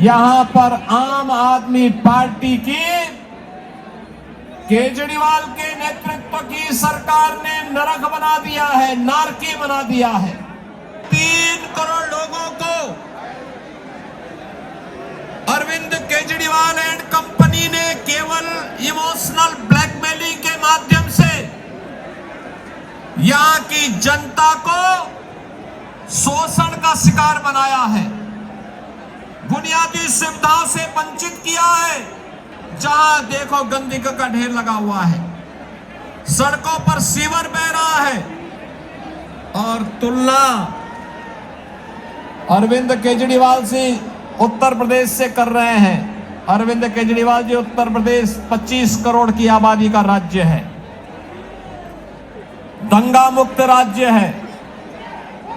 यहां पर आम आदमी पार्टी की केजरीवाल के नेतृत्व की सरकार ने नरक बना दिया है, नारकी बना दिया है। 3 करोड़ लोगों को अरविंद केजरीवाल एंड कंपनी ने केवल इमोशनल ब्लैकमेलिंग के माध्यम से यहां की जनता को शोषण का शिकार बनाया है, बुनियादी सुविधाओं से वंचित किया है। जहां देखो गंदगी का ढेर लगा हुआ है, सड़कों पर सीवर बह रहा है। और तुलना अरविंद केजरीवाल से उत्तर प्रदेश से कर रहे हैं। अरविंद केजरीवाल जी उत्तर प्रदेश 25 करोड़ की आबादी का राज्य है, दंगा मुक्त राज्य है,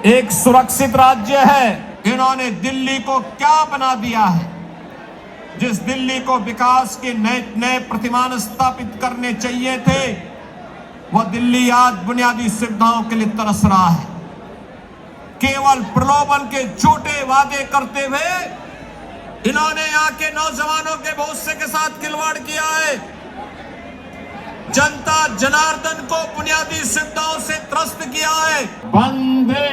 एक सुरक्षित राज्य है। इन्होंने दिल्ली को क्या बना दिया है? जिस दिल्ली को विकास के नए नए प्रतिमान स्थापित करने चाहिए थे, वह दिल्ली आज बुनियादी सुविधाओं के लिए तरस रहा है। केवल प्रलोभन के झूठे वादे करते हुए इन्होंने यहाँ के नौजवानों के भविष्य के साथ खिलवाड़ किया है। जनता जनार्दन को बुनियादी सुविधाओं से त्रस्त किया है। वंदे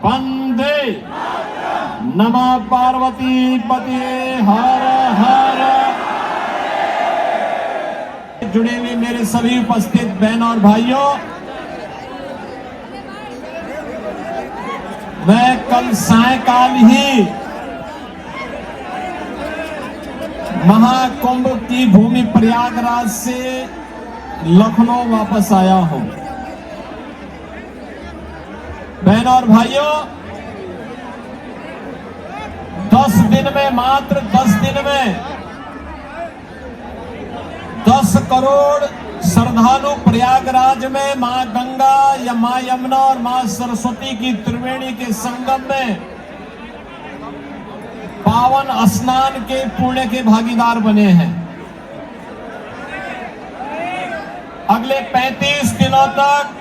वंदे नमः पार्वती पतिये हर हर। जुड़े हुए मेरे सभी उपस्थित बहनों और भाइयों, मैं कल सायकाल ही महाकुंभ की भूमि प्रयागराज से लखनऊ वापस आया हूं। बहनों और भाइयों, 10 दिन में, मात्र 10 दिन में 10 करोड़ श्रद्धालु प्रयागराज में मां गंगा या मां यमुना और मां सरस्वती की त्रिवेणी के संगम में पावन स्नान के पुण्य के भागीदार बने हैं। अगले 35 दिनों तक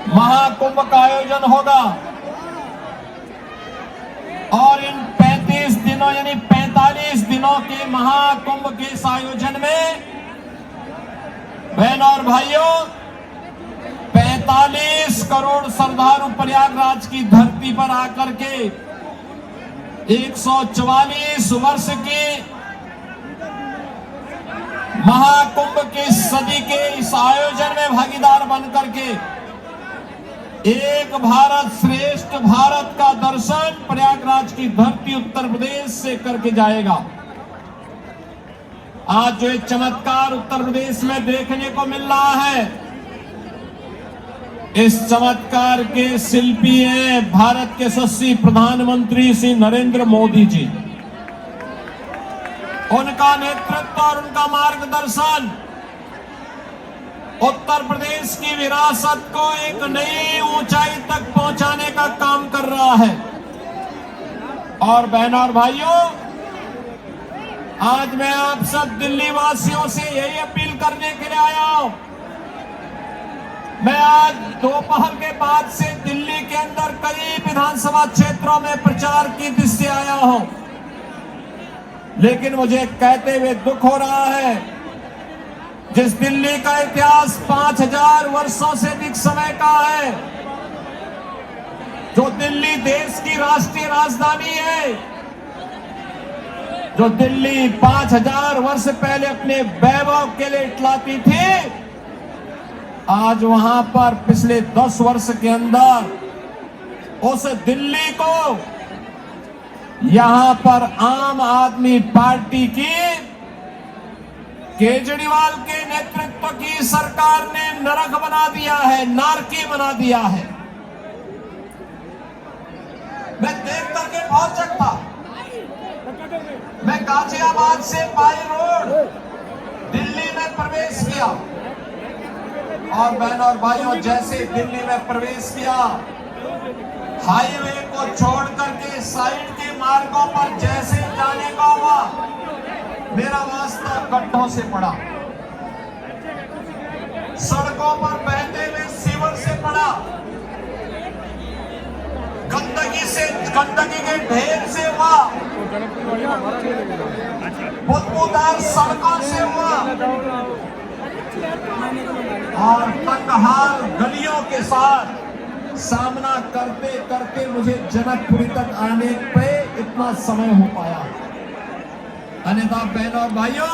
महाकुंभ का आयोजन होगा और इन 35 दिनों यानी 45 दिनों के महाकुंभ के इस आयोजन में बहनों और भाइयों 45 करोड़ श्रद्धालु प्रयागराज की धरती पर आकर के 144 वर्ष की महाकुंभ की सदी के इस आयोजन में भागीदार बनकर के एक भारत श्रेष्ठ भारत का दर्शन प्रयागराज की धरती उत्तर प्रदेश से करके जाएगा। आज जो एक चमत्कार उत्तर प्रदेश में देखने को मिल रहा है, इस चमत्कार के शिल्पी हैं भारत के यशस्वी प्रधानमंत्री श्री नरेंद्र मोदी जी। उनका नेतृत्व और उनका मार्गदर्शन उत्तर प्रदेश की विरासत को एक नई ऊंचाई तक पहुंचाने का काम कर रहा है। और बहनों और भाइयों, आज मैं आप सब दिल्ली वासियों से यही अपील करने के लिए आया हूं। मैं आज दोपहर के बाद से दिल्ली के अंदर कई विधानसभा क्षेत्रों में प्रचार की दृष्टि से आया हूं, लेकिन मुझे कहते हुए दुख हो रहा है, जिस दिल्ली का इतिहास 5000 वर्षों से अधिक समय का है, जो दिल्ली देश की राष्ट्रीय राजधानी है, जो दिल्ली 5000 वर्ष पहले अपने वैभव के लिए इतलाती थी, आज वहां पर पिछले 10 वर्ष के अंदर उस दिल्ली को यहां पर आम आदमी पार्टी की केजरीवाल के नेतृत्व की सरकार ने नरक बना दिया है, नारकी बना दिया है। मैं देख करके बहुत चकता। मैं गाजियाबाद से पाई रोड दिल्ली में प्रवेश किया और बहनों और भाइयों, जैसे दिल्ली में प्रवेश किया, हाईवे को छोड़ करके साइड के मार्गों पर जैसे जाने का हुआ, मेरा वास्ता गड्ढों से पड़ा, सड़कों पर बहते हुए सीवर से पड़ा, गंदगी से गंदगी के ढेर से हुआ, बदबूदार सड़कों से हुआ और तंगहाल गलियों के साथ सामना करते करते मुझे जनकपुरी तक आने पे इतना समय हो पाया। अन्यथा बहनों और भाइयों,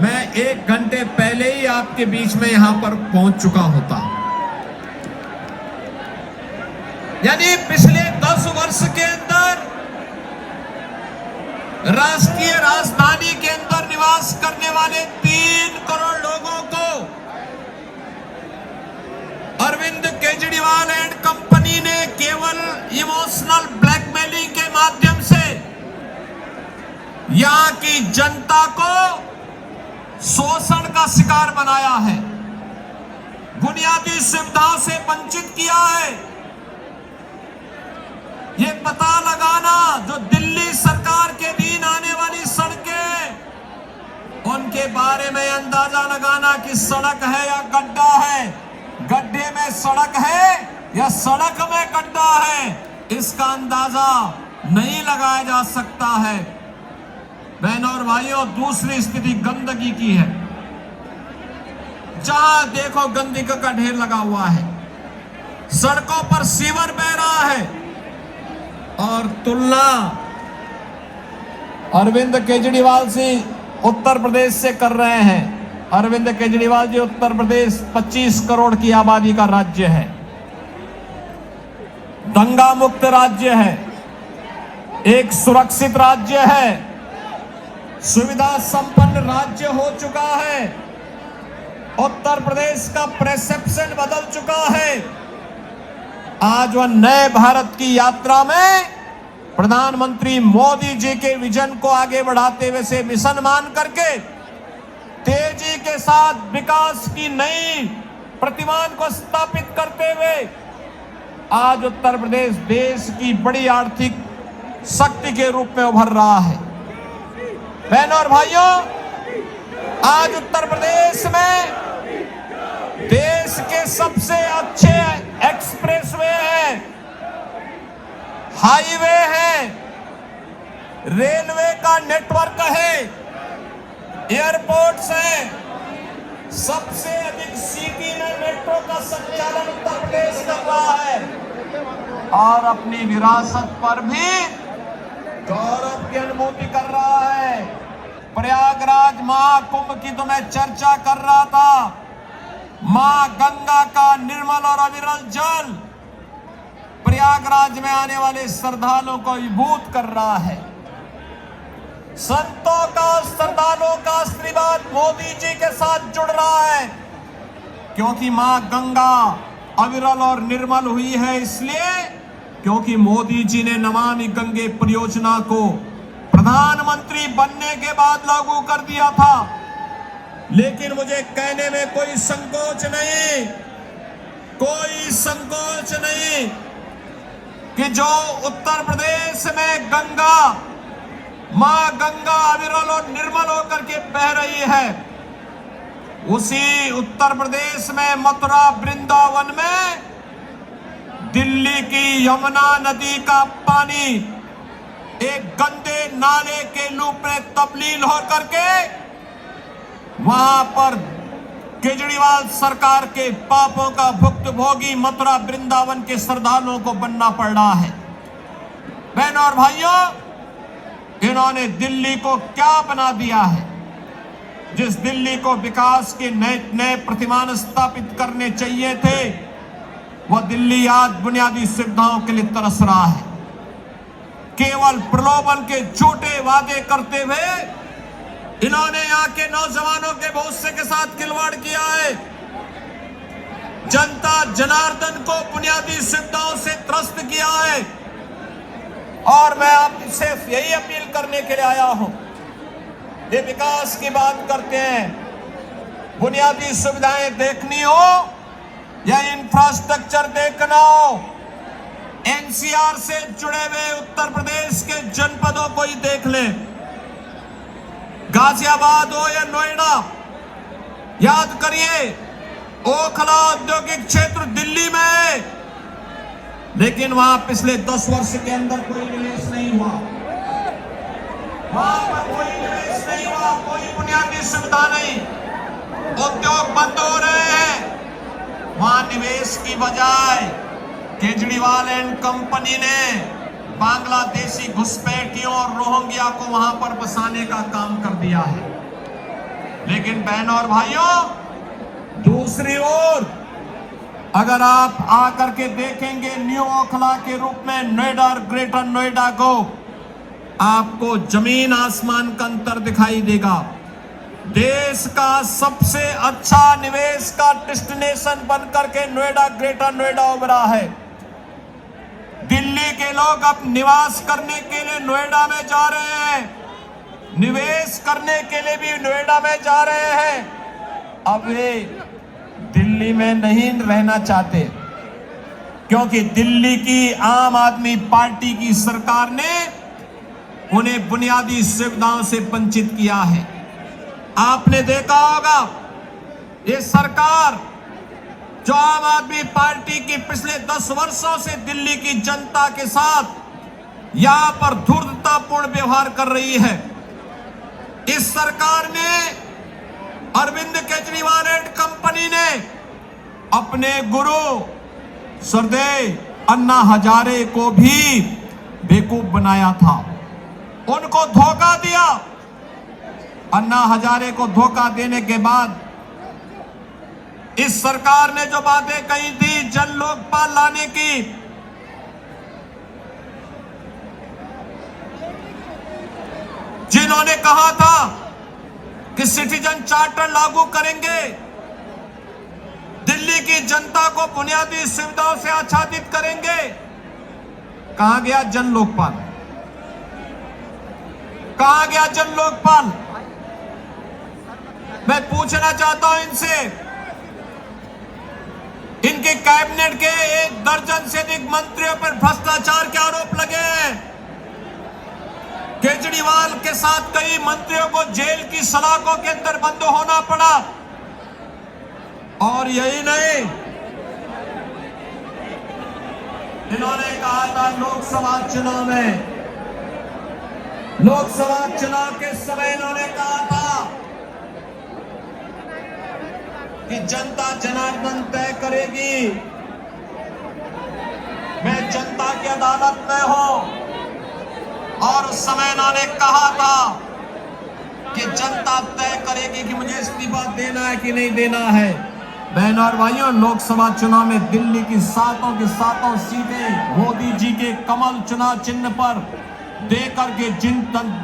मैं 1 घंटे पहले ही आपके बीच में यहां पर पहुंच चुका होता। यानी पिछले 10 वर्ष के अंदर राष्ट्रीय राजधानी के अंदर निवास करने वाले 3 करोड़ लोगों को अरविंद केजरीवाल एंड कंपनी ने केवल इमोशनल ब्लैकमेलिंग के माध्यम से यहां की जनता को शोषण का शिकार बनाया है, बुनियादी सुविधाओं से वंचित किया है। ये पता लगाना जो दिल्ली सरकार के अधीन आने वाली सड़कें, उनके बारे में अंदाजा लगाना कि सड़क है या गड्ढा है, गड्ढे में सड़क है या सड़क में गड्ढा है, इसका अंदाजा नहीं लगाया जा सकता है। बहनों और भाइयों, दूसरी स्थिति गंदगी की है। जहां देखो गंदगी का ढेर लगा हुआ है, सड़कों पर सीवर बह रहा है और तुलना अरविंद केजरीवाल से उत्तर प्रदेश से कर रहे हैं। अरविंद केजरीवाल जी, उत्तर प्रदेश 25 करोड़ की आबादी का राज्य है, दंगा मुक्त राज्य है, एक सुरक्षित राज्य है, सुविधा संपन्न राज्य हो चुका है। उत्तर प्रदेश का परसेप्शन बदल चुका है। आज वह नए भारत की यात्रा में प्रधानमंत्री मोदी जी के विजन को आगे बढ़ाते हुए से मिशन मान करके तेजी के साथ विकास की नई प्रतिमान को स्थापित करते हुए आज उत्तर प्रदेश देश की बड़ी आर्थिक शक्ति के रूप में उभर रहा है। बहनों और भाइयों, आज उत्तर प्रदेश में देश के सबसे अच्छे एक्सप्रेसवे हैं, हाईवे है, रेलवे का नेटवर्क है, एयरपोर्ट्स हैं, सबसे अधिक सिटी में मेट्रो का संचालन उत्तर प्रदेश कर रहा है और अपनी विरासत पर भी गौरव की अनुभूति कर रहा है। प्रयागराज महाकुंभ की तो मैं चर्चा कर रहा था। मां गंगा का निर्मल और अविरल जल प्रयागराज में आने वाले श्रद्धालुओं को विभूत कर रहा है। संतों का, श्रद्धालुओं का आशीर्वाद मोदी जी के साथ जुड़ रहा है, क्योंकि मां गंगा अविरल और निर्मल हुई है, इसलिए क्योंकि मोदी जी ने नमामि गंगे परियोजना को प्रधानमंत्री बनने के बाद लागू कर दिया था। लेकिन मुझे कहने में कोई संकोच नहीं, कोई संकोच नहीं कि जो उत्तर प्रदेश में गंगा, मां गंगा अविरल और निर्मल होकर के बह रही है, उसी उत्तर प्रदेश में मथुरा वृंदावन में दिल्ली की यमुना नदी का पानी एक गंदे नाले के रूप में तब्दील होकर के वहां पर केजरीवाल सरकार के पापों का भुक्तभोगी मथुरा वृंदावन के श्रद्धालुओं को बनना पड़ रहा है। बहनों और भाइयों, इन्होंने दिल्ली को क्या बना दिया है? जिस दिल्ली को विकास के नए प्रतिमान स्थापित करने चाहिए थे, वह दिल्ली आज बुनियादी सुविधाओं के लिए तरस रहा है। केवल प्रलोभन के झूठे वादे करते हुए इन्होंने यहाँ के नौजवानों के भविष्य के साथ खिलवाड़ किया है। जनता जनार्दन को बुनियादी सुविधाओं से त्रस्त किया है और मैं आपसे यही अपील करने के लिए आया हूं। ये विकास की बात करते हैं, बुनियादी सुविधाएं देखनी हो या इंफ्रास्ट्रक्चर देखना हो, एनसीआर से जुड़े हुए उत्तर प्रदेश के जनपदों को ही देख लें, गाजियाबाद हो या नोएडा। याद करिए, ओखला औद्योगिक क्षेत्र दिल्ली में है, लेकिन वहां पिछले 10 वर्ष के अंदर कोई निवेश नहीं हुआ, वहां पर कोई निवेश नहीं हुआ, कोई बुनियादी सुविधा नहीं, उद्योग बंद हो रहे हैं। वहां निवेश की बजाय केजरीवाल एंड कंपनी ने बांग्लादेशी घुसपैठियों और रोहिंग्या को वहां पर बसाने का काम कर दिया है। लेकिन बहनों और भाइयों, दूसरी ओर अगर आप आकर के देखेंगे न्यू ओखला के रूप में नोएडा और ग्रेटर नोएडा को, आपको जमीन आसमान का अंतर दिखाई देगा। देश का सबसे अच्छा निवेश का डेस्टिनेशन बनकर के नोएडा ग्रेटर नोएडा उभरा है। दिल्ली के लोग अब निवास करने के लिए नोएडा में जा रहे हैं, निवेश करने के लिए भी नोएडा में जा रहे हैं। अब वे दिल्ली में नहीं रहना चाहते, क्योंकि दिल्ली की आम आदमी पार्टी की सरकार ने उन्हें बुनियादी सुविधाओं से वंचित किया है। आपने देखा होगा ये सरकार जो आम आदमी पार्टी की पिछले 10 वर्षों से दिल्ली की जनता के साथ यहां पर धूर्ततापूर्ण व्यवहार कर रही है। इस सरकार ने, अरविंद केजरीवाल एंड कंपनी ने अपने गुरु स्वर्गीय अन्ना हजारे को भी बेवकूफ बनाया था, उनको धोखा दिया। अन्ना हजारे को धोखा देने के बाद इस सरकार ने जो बातें कही थी जन लोकपाल लाने की, जिन्होंने कहा था कि सिटीजन चार्टर लागू करेंगे, दिल्ली की जनता को बुनियादी सुविधाओं से आच्छादित करेंगे, कहां गया जन लोकपाल? कहां गया जन लोकपाल? मैं पूछना चाहता हूं इनसे, इनके कैबिनेट के 1 दर्जन से अधिक मंत्रियों पर भ्रष्टाचार के आरोप लगे हैं। केजरीवाल के साथ कई मंत्रियों को जेल की सलाखों के अंदर बंद होना पड़ा। और यही नहीं, इन्होंने कहा था लोकसभा चुनाव के समय इन्होंने कहा था कि जनता जनार्दन तय करेगी, मैं जनता की अदालत में हूं। और उस समय इन्होंने कहा था कि जनता तय करेगी कि मुझे इस्तीफा देना है कि नहीं देना है। बहनों और भाइयों, लोकसभा चुनाव में दिल्ली की सातों की सातों सीटें मोदी जी के कमल चुनाव चिन्ह पर देकर के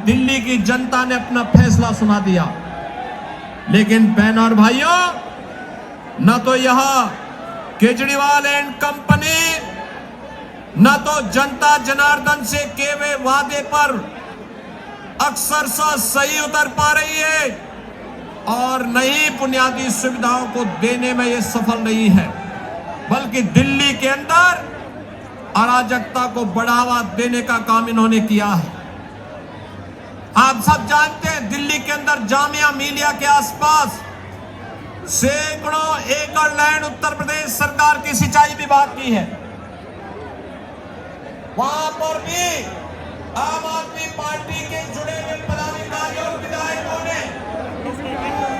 दिल्ली की जनता ने अपना फैसला सुना दिया। लेकिन बहनों और भाइयों, न तो यहां केजरीवाल एंड कंपनी, न तो जनता जनार्दन से किए हुए वादे पर अक्सर सही उतर पा रही है, और नई बुनियादी सुविधाओं को देने में ये सफल नहीं है, बल्कि दिल्ली के अंदर अराजकता को बढ़ावा देने का काम इन्होंने किया है। आप सब जानते हैं दिल्ली के अंदर जामिया मिलिया के आसपास सैकड़ों एकड़ लैंड उत्तर प्रदेश सरकार की सिंचाई विभाग की है। वहां पर भी आम आदमी पार्टी के जुड़े हुए पदाधिकारियों और विधायकों ने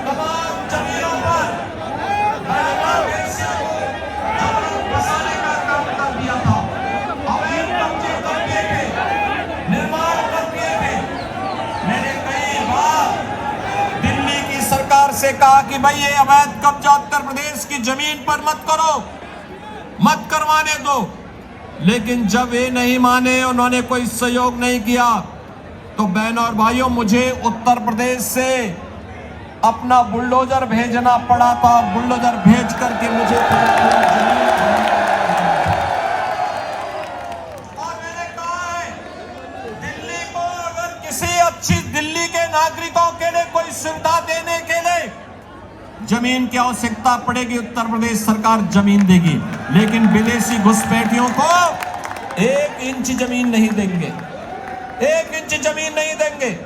तमाम जमीनों पर बसाने का काम कर दिया था, अवैध कब्जे कर दिए थे, निर्माण कर दिए थे। मैंने कई बार दिल्ली की सरकार से कहा कि भाई ये अवैध कब्जा उत्तर प्रदेश की जमीन पर मत करो, मत करवाने दो, लेकिन जब ये नहीं माने, उन्होंने कोई सहयोग नहीं किया, तो बहनों और भाइयों, मुझे उत्तर प्रदेश से अपना बुलडोजर भेजना पड़ा था। बुलडोजर भेज करके मुझे और मैंने कहा है, दिल्ली को अगर किसी अच्छी दिल्ली के नागरिकों के लिए कोई सुविधा देने के लिए जमीन की आवश्यकता पड़ेगी, उत्तर प्रदेश सरकार जमीन देगी, लेकिन विदेशी घुसपैठियों को 1 इंच जमीन नहीं देंगे, 1 इंच जमीन नहीं देंगे।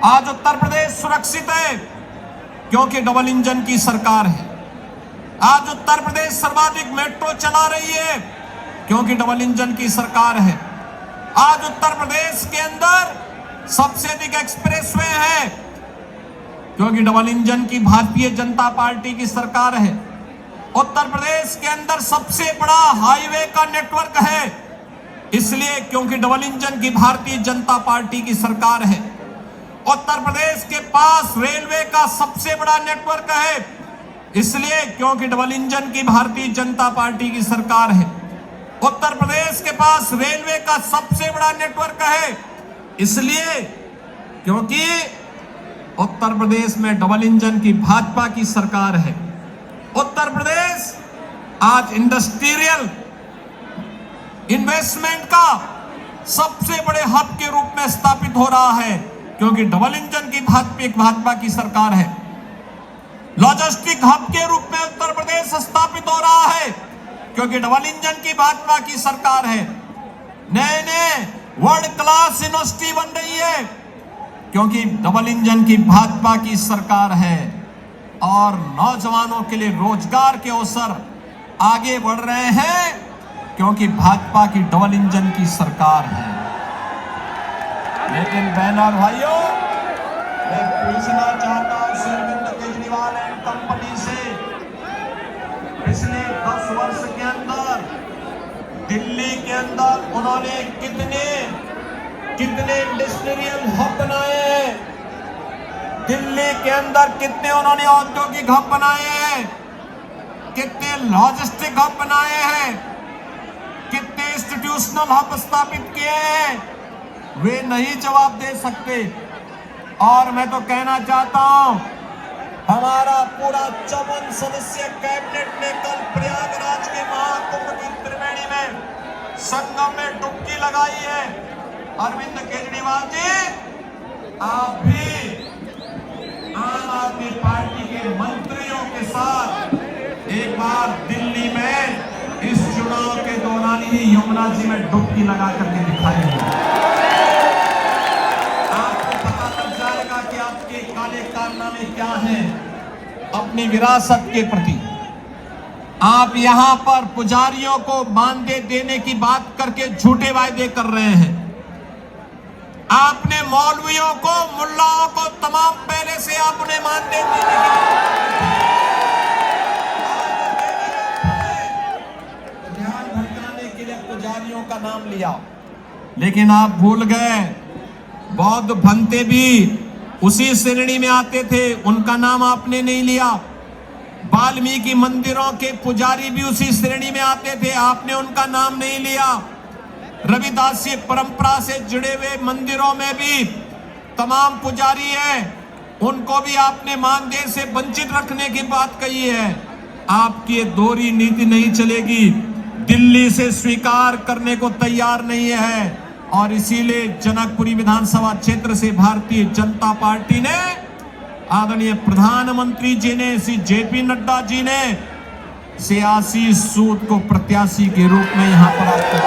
आज उत्तर प्रदेश सुरक्षित है क्योंकि डबल इंजन की सरकार है। आज उत्तर प्रदेश सर्वाधिक मेट्रो चला रही है क्योंकि डबल इंजन की सरकार है। आज उत्तर प्रदेश के अंदर सबसे अधिक एक्सप्रेसवे है क्योंकि डबल इंजन की भारतीय जनता पार्टी की सरकार है। उत्तर प्रदेश के अंदर सबसे बड़ा हाईवे का नेटवर्क है इसलिए क्योंकि डबल इंजन की भारतीय जनता पार्टी की सरकार है। उत्तर प्रदेश के पास रेलवे का सबसे बड़ा नेटवर्क है इसलिए क्योंकि डबल इंजन की भारतीय जनता पार्टी की सरकार है। उत्तर प्रदेश के पास रेलवे का सबसे बड़ा नेटवर्क है इसलिए क्योंकि उत्तर प्रदेश में डबल इंजन की भाजपा की सरकार है। उत्तर प्रदेश आज इंडस्ट्रियल इन्वेस्टमेंट का सबसे बड़े हब के रूप में स्थापित हो रहा है क्योंकि डबल इंजन की भाजपा की सरकार है। लॉजिस्टिक हब के रूप में उत्तर प्रदेश स्थापित हो रहा है क्योंकि डबल इंजन की भाजपा की सरकार है। नए नए वर्ल्ड क्लास यूनिवर्सिटी बन रही है क्योंकि डबल इंजन की भाजपा की सरकार है और नौजवानों के लिए रोजगार के अवसर आगे बढ़ रहे हैं क्योंकि भाजपा की डबल इंजन की सरकार है। लेकिन बहनों और भाइयों, मैं पूछना चाहता हूं अरविंद केजरीवाल एंड कंपनी से, पिछले 10 वर्ष के अंदर दिल्ली के अंदर उन्होंने कितने इंडस्ट्रियल हब बनाए हैं, दिल्ली के अंदर कितने उन्होंने औद्योगिक हब बनाए हैं, कितने लॉजिस्टिक हब बनाए हैं, कितने इंस्टीट्यूशनल हब स्थापित किए हैं, वे नहीं जवाब दे सकते। और मैं तो कहना चाहता हूं, हमारा पूरा 54 सदस्य कैबिनेट ने कल प्रयागराज के महाकुंभ की त्रिवेणी में संगम में डुबकी लगाई है। अरविंद केजरीवाल जी, आप भी आम आदमी पार्टी के मंत्रियों के साथ एक बार दिल्ली में इस चुनाव के दौरान ही यमुना जी में डुबकी लगा करके दिखाएंगे। आपको पता लग जाएगा कि आपके काले कारनामे क्या हैं अपनी विरासत के प्रति। आप यहां पर पुजारियों को मानदेय देने की बात करके झूठे वायदे कर रहे हैं। आपने मौलवियों को, मुल्लाओं को तमाम पहले से आपने मानदेय देने ध्यान भटकाने के लिए पुजारियों का नाम लिया, लेकिन आप भूल गए बौद्ध भंते भी उसी श्रेणी में आते थे, उनका नाम आपने नहीं लिया। वाल्मीकि मंदिरों के पुजारी भी उसी श्रेणी में आते थे, आपने उनका नाम नहीं लिया। रविदासी परंपरा से जुड़े हुए मंदिरों में भी तमाम पुजारी हैं, उनको भी आपने मानदेय से वंचित रखने की बात कही है। आपकी ये दोहरी नीति नहीं चलेगी, दिल्ली से स्वीकार करने को तैयार नहीं है और इसीलिए जनकपुरी विधानसभा क्षेत्र से भारतीय जनता पार्टी ने, आदरणीय प्रधानमंत्री जी ने, श्री जेपी नड्डा जी ने आशीष सूद को प्रत्याशी के रूप में यहां पर आपको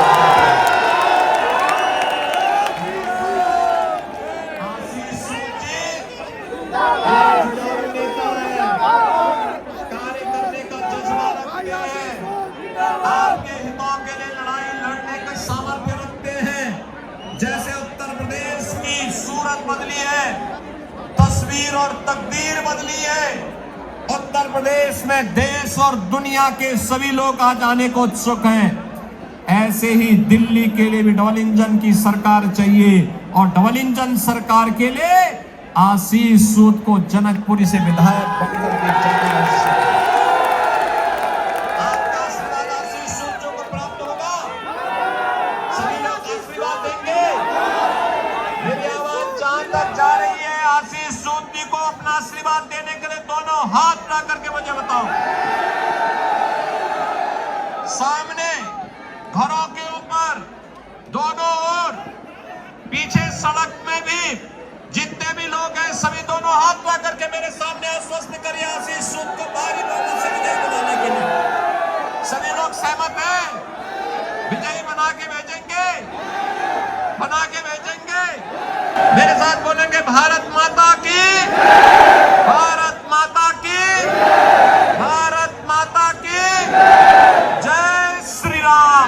बदली है, तस्वीर और तकदीर बदली है। उत्तर प्रदेश में देश और दुनिया के सभी लोग आज आने को उत्सुक हैं। ऐसे ही दिल्ली के लिए भी डबल इंजन की सरकार चाहिए और डबल इंजन सरकार के लिए आशीष सूद को जनकपुरी से विधायक बनकर के आपका आशीर्वाद आशीष सूद को प्राप्त होगा। सभी लोग आशीर्वाद देंगे। मेरी आवाज जहां तक जा रही है, आशीष सूद जी को अपना आशीर्वाद देने के लिए दोनों हाथ उठा करके मुझे बताओ। सामने घरों के ऊपर, दोनों ओर, पीछे सड़क में भी जितने भी लोग हैं, सभी दोनों हाथ उठा करके मेरे सामने आश्वस्त करिए आशीष सूद को भारी बहुमत से विजयी बनाने के लिए। सभी लोग सहमत हैं? विजयी बना के भेजेंगे, बना के भेजेंगे। मेरे साथ बोलेंगे भारत माता की, भारत माता की, भारत माता की जय श्री राम।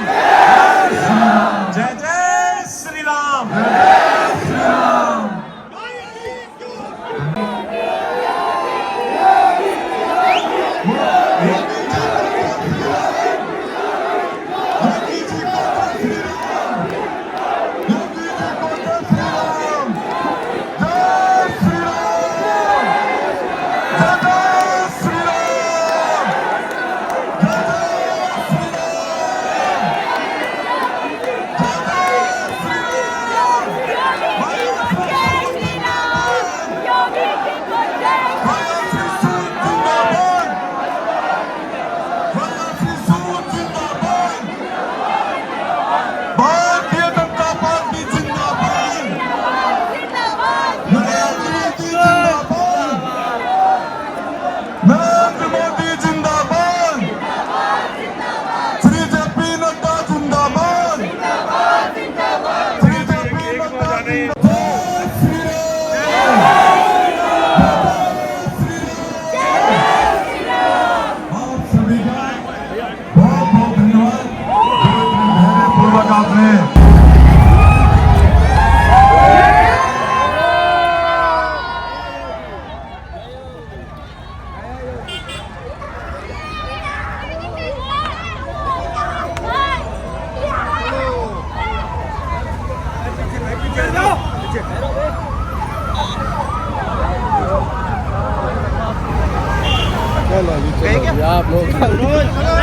चलो जी चलो आप लोग